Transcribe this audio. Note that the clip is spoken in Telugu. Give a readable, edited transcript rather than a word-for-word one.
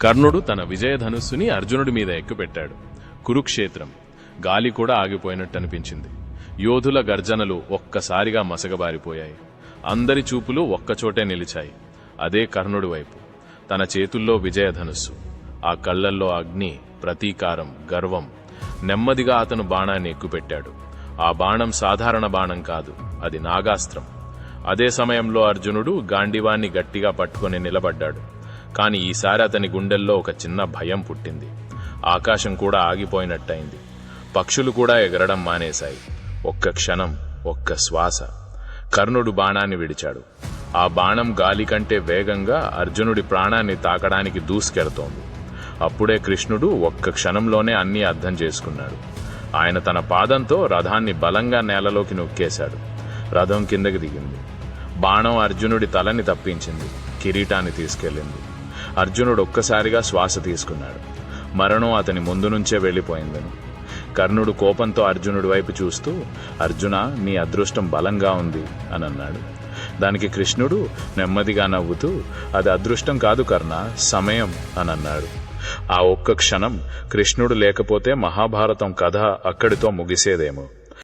కర్ణుడు తన విజయధనుస్సుని అర్జునుడి మీద ఎక్కుపెట్టాడు. కురుక్షేత్రం. గాలి కూడా ఆగిపోయినట్టనిపించింది. యోధుల గర్జనలు ఒక్కసారిగా మసగబారిపోయాయి. అందరి చూపులు ఒక్కచోటే నిలిచాయి. అదే కర్ణుడి వైపు. తన చేతుల్లో విజయధనుస్సు, ఆ కళ్లల్లో అగ్ని, ప్రతీకారం, గర్వం. నెమ్మదిగా అతను బాణాన్ని ఎక్కుపెట్టాడు. ఆ బాణం సాధారణ బాణం కాదు, అది నాగాస్త్రం. అదే సమయంలో అర్జునుడు గాండివాన్ని గట్టిగా పట్టుకుని నిలబడ్డాడు. కాని ఈసారి అతని గుండెల్లో ఒక చిన్న భయం పుట్టింది. ఆకాశం కూడా ఆగిపోయినట్టయింది. పక్షులు కూడా ఎగరడం మానేశాయి. ఒక్క క్షణం, ఒక్క శ్వాస. కర్ణుడు బాణాన్ని విడిచాడు. ఆ బాణం గాలి కంటే వేగంగా అర్జునుడి ప్రాణాన్ని తాకడానికి దూసుకెడుతోంది. అప్పుడే కృష్ణుడు ఒక్క క్షణంలోనే అన్నీ అర్థం చేసుకున్నాడు. ఆయన తన పాదంతో రథాన్ని బలంగా నేలలోకి నొక్కేశాడు. రథం కిందకి దిగింది. బాణం అర్జునుడి తలని తప్పించింది, కిరీటాన్ని తీసుకెళ్లింది. అర్జునుడు ఒక్కసారిగా శ్వాస తీసుకున్నాడు. మరణం అతని ముందు నుంచే వెళ్లిపోయిందని. కర్ణుడు కోపంతో అర్జునుడి వైపు చూస్తూ, అర్జున, నీ అదృష్టం బలంగా ఉంది అని అన్నాడు. దానికి కృష్ణుడు నెమ్మదిగా నవ్వుతూ, అది అదృష్టం కాదు కర్ణ, సమయం అని అన్నాడు. ఆ ఒక్క క్షణం కృష్ణుడు లేకపోతే మహాభారతం కథ అక్కడితో ముగిసేదేమో.